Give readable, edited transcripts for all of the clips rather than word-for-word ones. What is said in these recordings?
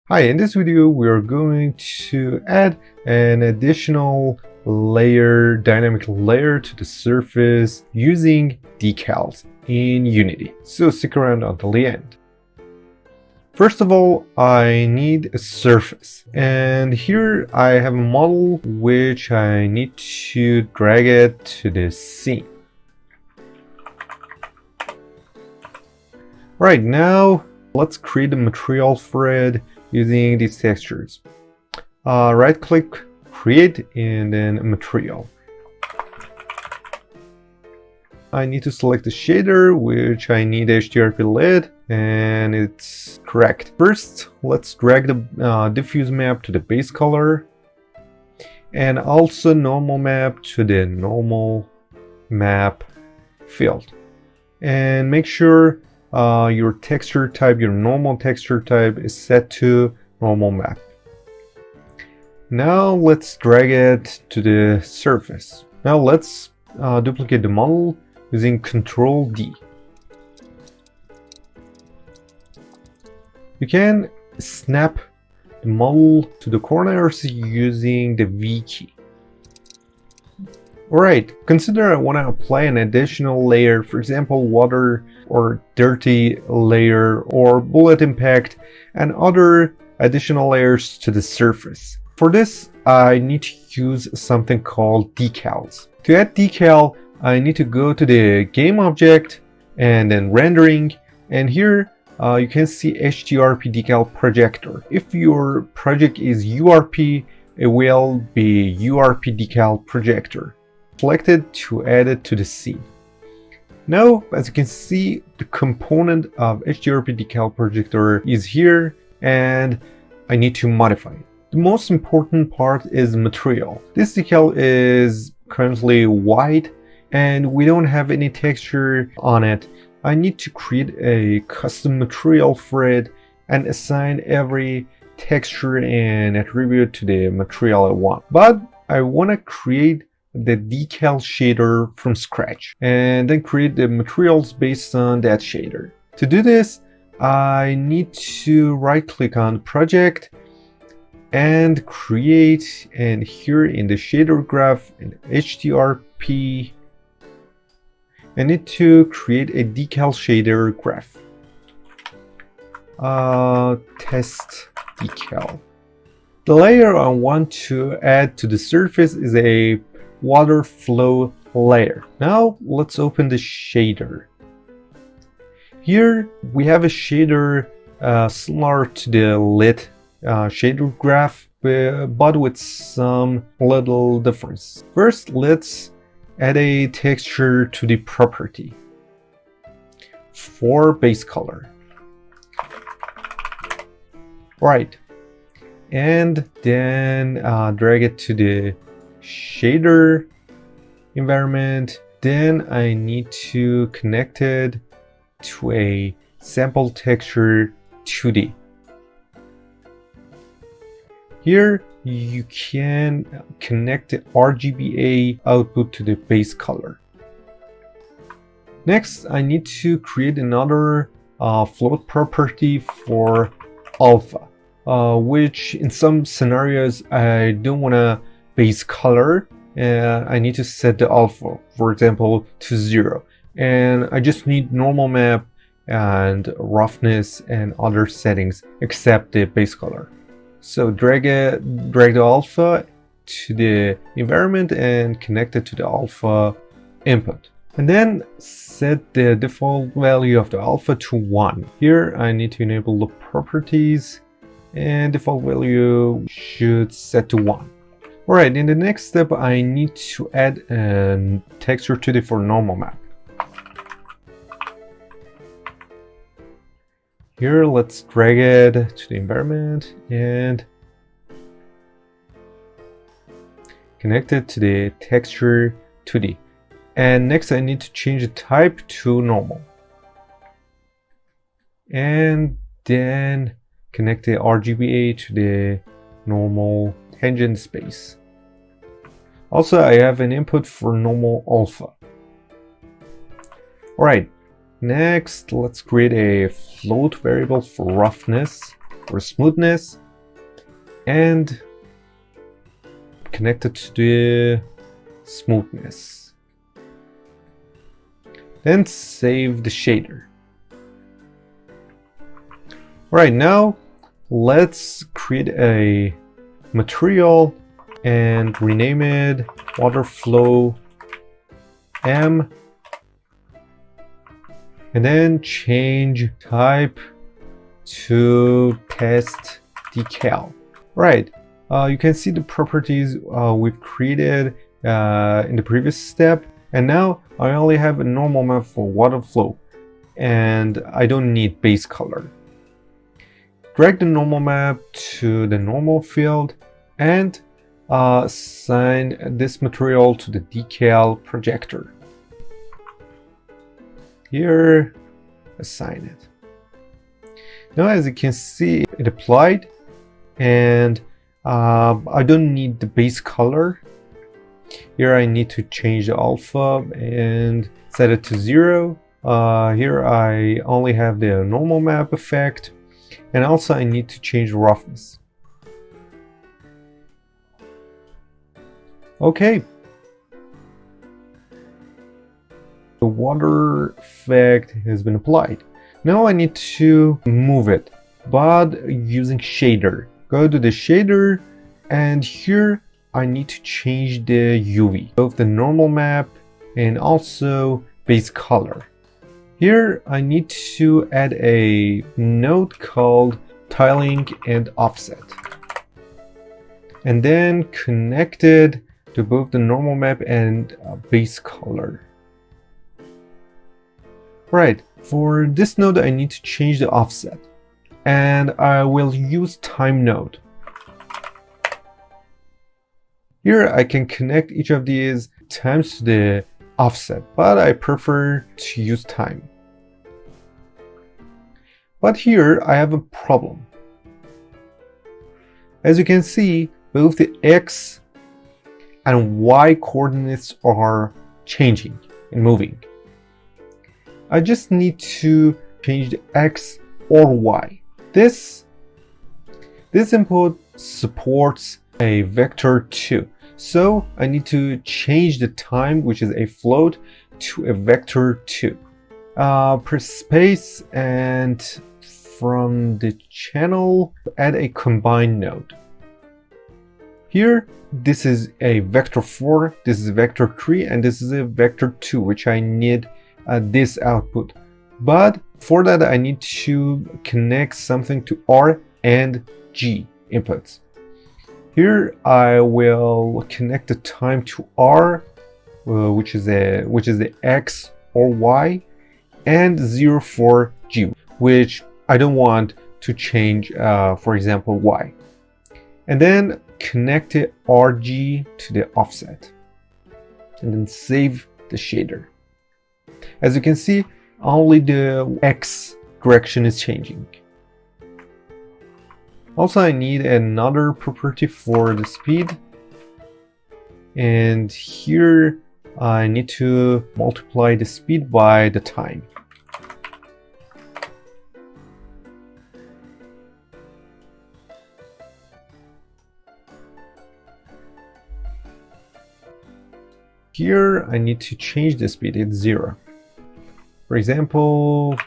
Hi, in this video we are going to add an additional layer, dynamic layer to the surface using decals in Unity. So stick around until the end. First of all, I need a surface, and here I have a model which I need to drag it to the scene. Right now, let's create a material for it using these textures. Right click, create, and then material. I need to select the shader, which I need HDRP lid, and it's correct. First, let's drag the diffuse map to the base color, and also normal map to the normal map field. And make sure your texture type, your normal texture type is set to normal map. Now let's drag it to the surface. Now let's duplicate the model using Ctrl D. You can snap the model to the corners using the V key. Alright, consider I want to apply an additional layer, for example water or dirty layer or bullet impact and other additional layers to the surface. For this, I need to use something called decals. To add decal, I need to go to the game object and then rendering, and here you can see HDRP decal projector. If your project is URP, it will be URP decal projector. Select it to add it to the scene. Now, as you can see, the component of HDRP decal projector is here, and I need to modify it. The most important part is material. This decal is currently white, and we don't have any texture on it. I need to create a custom material for it and assign every texture and attribute to the material I want. But I want to create the decal shader from scratch and then create the materials based on that shader. To do this, I need to right click on project and create, and here in the shader graph in HDRP I need to create a decal shader graph. Test decal. The layer I want to add to the surface is a water flow layer. Now let's open the shader. Here we have a shader similar to the lit shader graph, but with some little difference. First, let's add a texture to the property for base color. Right, and then drag it to the shader environment. Then I need to connect it to a sample texture 2D. Here you can connect the RGBA output to the base color. Next, I need to create another float property for alpha, which in some scenarios I don't want to base color, and I need to set the alpha, for example, to 0, and I just need normal map and roughness and other settings except the base color. So drag the alpha to the environment and connect it to the alpha input, and then set the default value of the alpha to 1. Here I need to enable the properties, and default value should set to 1. Alright, in the next step I need to add a texture to the for normal map. Here let's drag it to the environment and connect it to the texture 2D. And next I need to change the type to normal. And then connect the RGBA to the normal tangent space. Also, I have an input for normal alpha. Alright, next let's create a float variable for roughness. for smoothness and connect it to the smoothness. Then save the shader. Right now, let's create a material and rename it water flow M, and then change type to test decal. Right, you can see the properties we've created in the previous step, and now I only have a normal map for water flow and I don't need base color. Drag the normal map to the normal field and assign this material to the decal projector. Here, assign it. Now, as you can see, it applied, and I don't need the base color. Here I need to change the alpha and set it to 0. Here I only have the normal map effect, and also I need to change the roughness. Okay. The water effect has been applied. Now I need to move it, but using shader. Go to the shader, and here I need to change the UV, both the normal map and also base color. Here I need to add a node called tiling and offset, and then connect it to both the normal map and base color. Right, for this node I need to change the offset, and I will use time node. Here I can connect each of these times to the offset, but I prefer to use time. But here I have a problem. As you can see, both the X and Y coordinates are changing and moving. I just need to change the X or Y. This input supports a vector 2. So I need to change the time, which is a float, to a vector 2. Press space, and from the channel, add a combine node. Here, this is a vector 4, this is a vector 3, and this is a vector 2, which I need this output. But for that, I need to connect something to R and G inputs. Here I will connect the time to R, which is the X or Y, and 0 for G, which I don't want to change, for example, Y. And then connect the RG to the offset, and then save the shader. As you can see, only the X direction is changing. Also, I need another property for the speed, and here I need to multiply the speed by the time. Here I need to change the speed, it's 0. For example,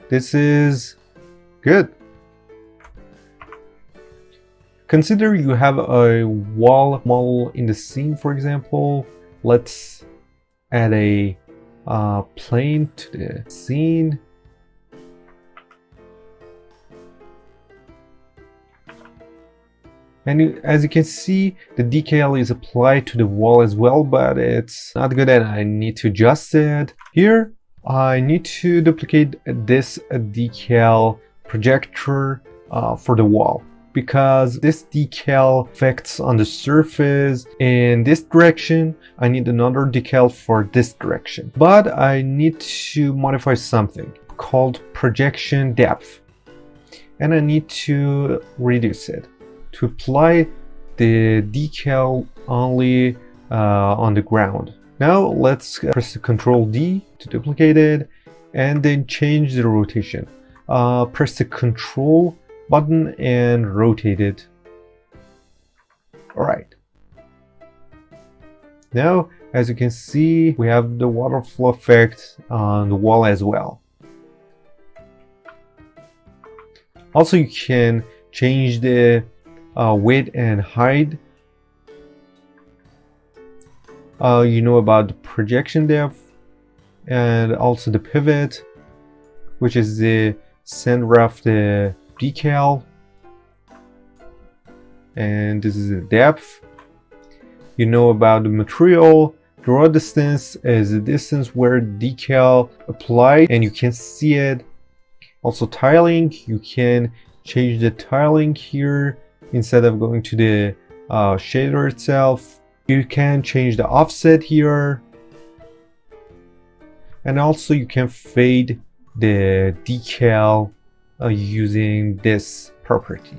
this is good. Consider you have a wall model in the scene, for example. Let's add a plane to the scene. And as you can see, the decal is applied to the wall as well, but it's not good and I need to adjust it. Here, I need to duplicate this decal projector for the wall, because this decal affects on the surface in this direction. I need another decal for this direction, but I need to modify something called projection depth, and I need to reduce it to apply the decal only on the ground. Now let's press the Ctrl D to duplicate it and then change the rotation. Press the Control button and rotate it. Alright. Now, as you can see, we have the water flow effect on the wall as well. Also, you can change the width and height. You know about the projection depth and also the pivot, which is the center of the decal, and this is the depth. You know about the material. Draw distance is the distance where decal applied, and you can see it. Also tiling, you can change the tiling here instead of going to the shader itself. You can change the offset here, and also you can fade the decal using this property.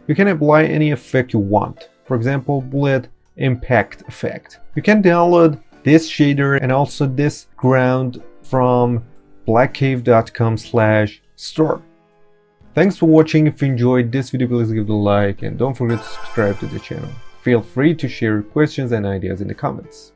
You can apply any effect you want. For example, bullet impact effect. You can download this shader and also this ground from blackcave.com/store. Thanks for watching. If you enjoyed this video, please give it a like and don't forget to subscribe to the channel. Feel free to share your questions and ideas in the comments.